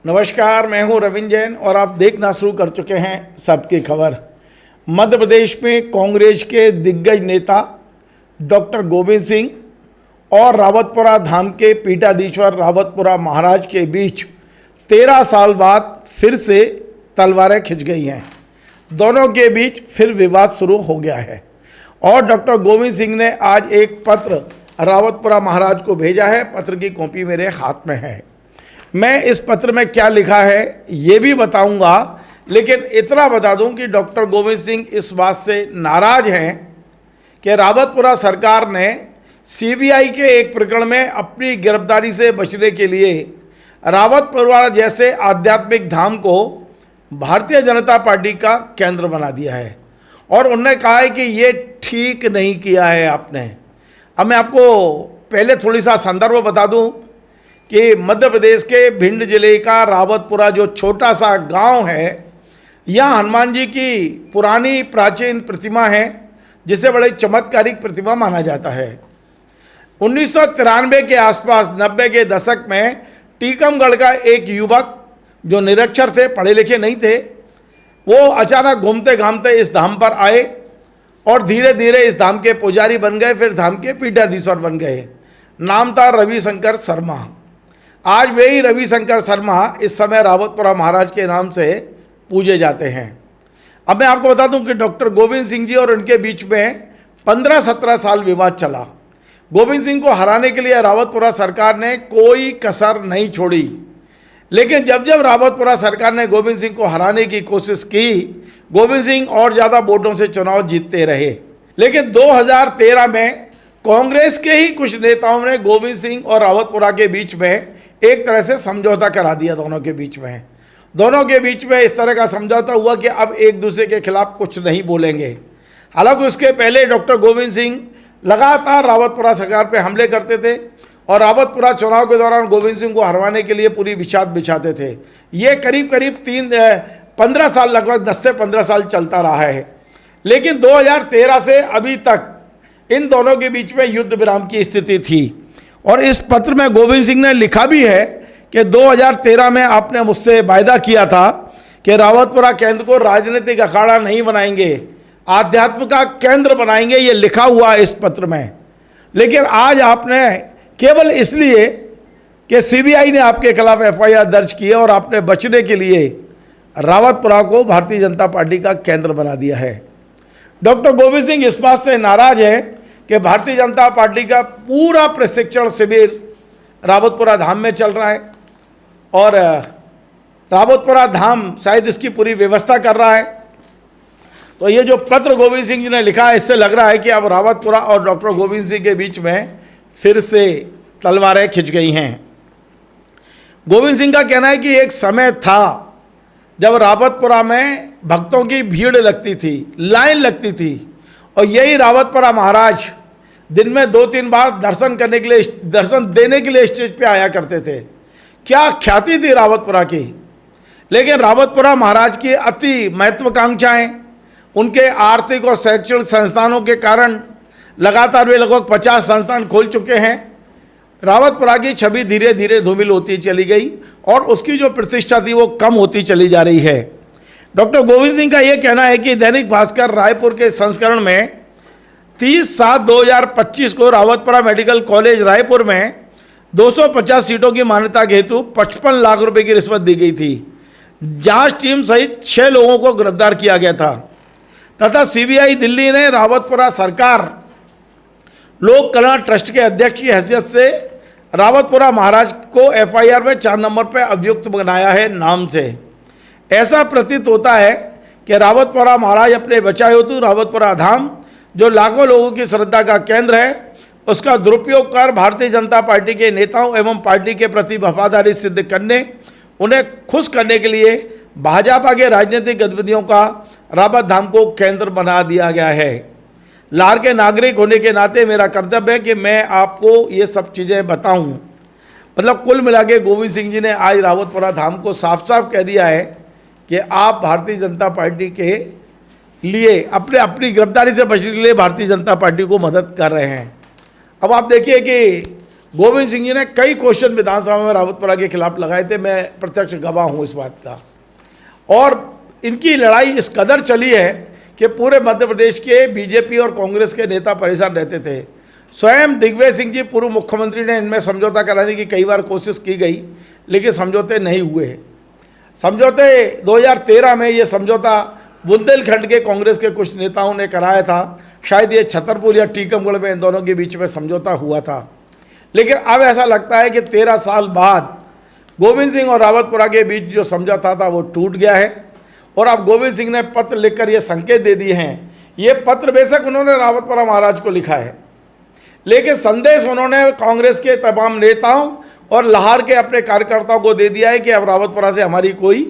नमस्कार, मैं हूं रविंद्र जैन और आप देखना शुरू कर चुके हैं सबकी खबर। मध्य प्रदेश में कांग्रेस के दिग्गज नेता डॉक्टर गोविंद सिंह और रावतपुरा धाम के पीठाधीश्वर रावतपुरा महाराज के बीच 13 साल बाद फिर से तलवारें खिंच गई हैं। दोनों के बीच फिर विवाद शुरू हो गया है और डॉक्टर गोविंद सिंह ने आज एक पत्र रावतपुरा महाराज को भेजा है। पत्र की कॉपी मेरे हाथ में है। मैं इस पत्र में क्या लिखा है ये भी बताऊंगा, लेकिन इतना बता दूं कि डॉक्टर गोविंद सिंह इस बात से नाराज हैं कि रावतपुरा सरकार ने सीबीआई के एक प्रकरण में अपनी गिरफ्तारी से बचने के लिए रावतपुरा जैसे आध्यात्मिक धाम को भारतीय जनता पार्टी का केंद्र बना दिया है और उन्होंने कहा है कि ये ठीक नहीं किया है आपने। अब मैं आपको पहले थोड़ी सा संदर्भ बता दूं कि मध्य प्रदेश के भिंड जिले का रावतपुरा जो छोटा सा गांव है, यहाँ हनुमान जी की पुरानी प्राचीन प्रतिमा है जिसे बड़े चमत्कारिक प्रतिमा माना जाता है। 1993 के आसपास 90 के दशक में टीकमगढ़ का एक युवक जो निरक्षर थे, पढ़े लिखे नहीं थे, वो अचानक घूमते घामते इस धाम पर आए और धीरे धीरे इस धाम के पुजारी बन गए, फिर धाम के पीठाधीश्वर बन गए। नाम था रविशंकर शर्मा। आज वही रविशंकर शर्मा इस समय रावतपुरा महाराज के नाम से पूजे जाते हैं। अब मैं आपको बता दूं कि डॉक्टर गोविंद सिंह जी और उनके बीच में 15-17 साल विवाद चला। गोविंद सिंह को हराने के लिए रावतपुरा सरकार ने कोई कसर नहीं छोड़ी, लेकिन जब जब रावतपुरा सरकार ने गोविंद सिंह को हराने की कोशिश की, गोविंद सिंह और ज़्यादा वोटों से चुनाव जीतते रहे। लेकिन 2013 में कांग्रेस के ही कुछ नेताओं ने गोविंद सिंह और रावतपुरा के बीच में एक तरह से समझौता करा दिया। दोनों के बीच में इस तरह का समझौता हुआ कि अब एक दूसरे के खिलाफ कुछ नहीं बोलेंगे। हालांकि उसके पहले डॉक्टर गोविंद सिंह लगातार रावतपुरा सरकार पे हमले करते थे और रावतपुरा चुनाव के दौरान गोविंद सिंह को हरवाने के लिए पूरी बिछात बिछाते थे। ये करीब 15 साल, लगभग 10 से 15 साल चलता रहा है। लेकिन 2013 से अभी तक इन दोनों के बीच में युद्ध विराम की स्थिति थी और इस पत्र में गोविंद सिंह ने लिखा भी है कि 2013 में आपने मुझसे वायदा किया था कि रावतपुरा केंद्र को राजनीतिक अखाड़ा नहीं बनाएंगे, आध्यात्म का केंद्र बनाएंगे, ये लिखा हुआ है इस पत्र में। लेकिन आज आपने केवल इसलिए कि सीबीआई ने आपके खिलाफ एफआईआर दर्ज की है और आपने बचने के लिए रावतपुरा को भारतीय जनता पार्टी का केंद्र बना दिया है। डॉक्टर गोविंद सिंह इस बात से नाराज है कि भारतीय जनता पार्टी का पूरा प्रशिक्षण शिविर रावतपुरा धाम में चल रहा है और रावतपुरा धाम शायद इसकी पूरी व्यवस्था कर रहा है। तो ये जो पत्र गोविंद सिंह जी ने लिखा है, इससे लग रहा है कि अब रावतपुरा और डॉक्टर गोविंद सिंह के बीच में फिर से तलवारें खिंच गई हैं। गोविंद सिंह का कहना है कि एक समय था जब रावतपुरा में भक्तों की भीड़ लगती थी, लाइन लगती थी और यही रावतपुरा महाराज दिन में 2-3 बार दर्शन देने के लिए स्टेज पे आया करते थे। क्या ख्याति थी रावतपुरा की। लेकिन रावतपुरा महाराज की अति महत्वाकांक्षाएं, उनके आर्थिक और शैक्षणिक संस्थानों के कारण लगातार वे लगभग 50 संस्थान खोल चुके हैं। रावतपुरा की छवि धीरे धीरे धूमिल होती चली गई और उसकी जो प्रतिष्ठा थी वो कम होती चली जा रही है। डॉक्टर गोविंद सिंह का ये कहना है कि दैनिक भास्कर रायपुर के संस्करण में 30/7/2025 को रावतपुरा मेडिकल कॉलेज रायपुर में 250 सीटों की मान्यता के हेतु 55 लाख रुपए की रिश्वत दी गई थी। जांच टीम सहित 6 लोगों को गिरफ्तार किया गया था तथा सीबीआई दिल्ली ने रावतपुरा सरकार लोक कल्याण ट्रस्ट के अध्यक्ष की हैसियत से रावतपुरा महाराज को एफआईआर में 4 नंबर पर अभियुक्त बनाया है नाम से। ऐसा प्रतीत होता है कि रावतपुरा महाराज अपने बचाव हेतु रावतपुरा धाम, जो लाखों लोगों की श्रद्धा का केंद्र है, उसका दुरुपयोग कर भारतीय जनता पार्टी के नेताओं एवं पार्टी के प्रति वफादारी सिद्ध करने, उन्हें खुश करने के लिए भाजपा के राजनीतिक गतिविधियों का रावत धाम को केंद्र बना दिया गया है। लार के नागरिक होने के नाते मेरा कर्तव्य है कि मैं आपको ये सब चीज़ें बताऊं। मतलब कुल मिला के गोविंद सिंह जी ने आज रावतपुरा धाम को साफ साफ कह दिया है कि आप भारतीय जनता पार्टी के लिए अपनी गिरफ्तारी से बचने के लिए भारतीय जनता पार्टी को मदद कर रहे हैं। अब आप देखिए कि गोविंद सिंह जी ने कई क्वेश्चन विधानसभा में रावतपुरा के खिलाफ लगाए थे, मैं प्रत्यक्ष गवाह हूँ इस बात का। और इनकी लड़ाई इस कदर चली है कि पूरे मध्य प्रदेश के बीजेपी और कांग्रेस के नेता परेशान रहते थे। स्वयं दिग्विजय सिंह जी पूर्व मुख्यमंत्री ने इनमें समझौता कराने की कई बार कोशिश की गई, लेकिन समझौते नहीं हुए। समझौते 2013 में ये समझौता बुंदेलखंड के कांग्रेस के कुछ नेताओं ने कराया था। शायद ये छतरपुर या टीकमगढ़ में इन दोनों के बीच में समझौता हुआ था। लेकिन अब ऐसा लगता है कि 13 साल बाद गोविंद सिंह और रावतपुरा के बीच जो समझौता था वो टूट गया है। और अब गोविंद सिंह ने पत्र लिखकर ये संकेत दे दिए हैं। ये पत्र बेशक उन्होंने रावतपुरा महाराज को लिखा है, लेकिन संदेश उन्होंने कांग्रेस के तमाम नेताओं और लाहौर के अपने कार्यकर्ताओं को दे दिया है कि अब रावतपुरा से हमारी कोई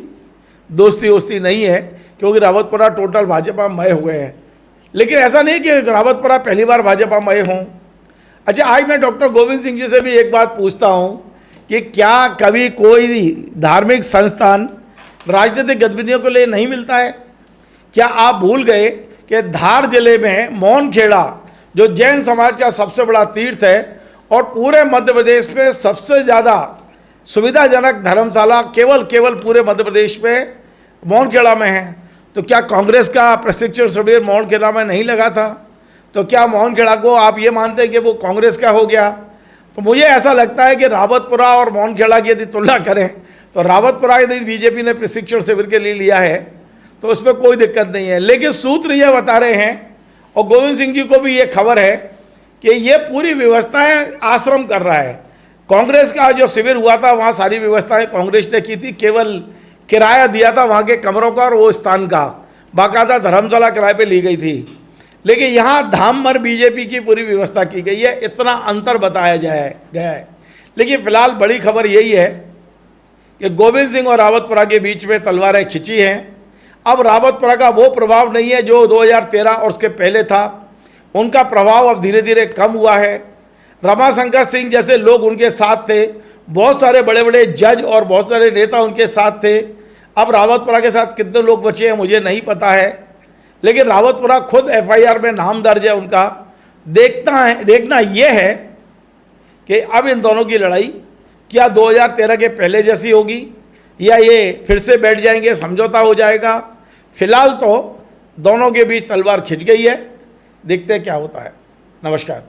दोस्ती वोस्ती नहीं है, क्योंकि रावतपुरा टोटल भाजपा मय हो गए हैं। लेकिन ऐसा नहीं कि रावतपुरा पहली बार भाजपा मय हों। अच्छा, आज मैं डॉक्टर गोविंद सिंह जी से भी एक बात पूछता हूं कि क्या कभी कोई धार्मिक संस्थान राजनीतिक गतिविधियों के लिए नहीं मिलता है? क्या आप भूल गए कि धार जिले में मौनखेड़ा जो जैन समाज का सबसे बड़ा तीर्थ है और पूरे मध्य प्रदेश में सबसे ज़्यादा सुविधाजनक धर्मशाला केवल पूरे मध्य प्रदेश में मौनखेड़ा में है, तो क्या कांग्रेस का प्रशिक्षण शिविर मौनखेड़ा में नहीं लगा था? तो क्या मौनखेड़ा को आप ये मानते हैं कि वो कांग्रेस का हो गया? तो मुझे ऐसा लगता है कि रावतपुरा और मौनखेड़ा की यदि तुलना करें तो रावतपुरा यदि बीजेपी ने प्रशिक्षण शिविर के लिए लिया है तो उसमें कोई दिक्कत नहीं है। लेकिन सूत्र ये बता रहे हैं, और गोविंद सिंह जी को भी ये खबर है कि ये पूरी व्यवस्थाएं आश्रम कर रहा है। कांग्रेस का जो शिविर हुआ था वहाँ सारी व्यवस्थाएं कांग्रेस ने की थी, केवल किराया दिया था वहाँ के कमरों का और वो स्थान का, बाकायदा धर्मशाला किराए पे ली गई थी। लेकिन यहाँ धाम भर बीजेपी की पूरी व्यवस्था की गई है, इतना अंतर बताया गया है। लेकिन फिलहाल बड़ी खबर यही है कि गोविंद सिंह और रावतपुरा के बीच में तलवारें खिंची हैं। अब रावतपुरा का वो प्रभाव नहीं है जो 2013 और उसके पहले था, उनका प्रभाव अब धीरे धीरे कम हुआ है। रमाशंकर सिंह जैसे लोग उनके साथ थे, बहुत सारे बड़े बड़े जज और बहुत सारे नेता उनके साथ थे। अब रावतपुरा के साथ कितने लोग बचे हैं मुझे नहीं पता है, लेकिन रावतपुरा खुद FIR में नाम दर्ज है उनका। देखना यह है कि अब इन दोनों की लड़ाई क्या 2013 के पहले जैसी होगी या ये फिर से बैठ जाएंगे, समझौता हो जाएगा। फिलहाल तो दोनों के बीच तलवार खिंच गई है, देखते हैं क्या होता है। नमस्कार।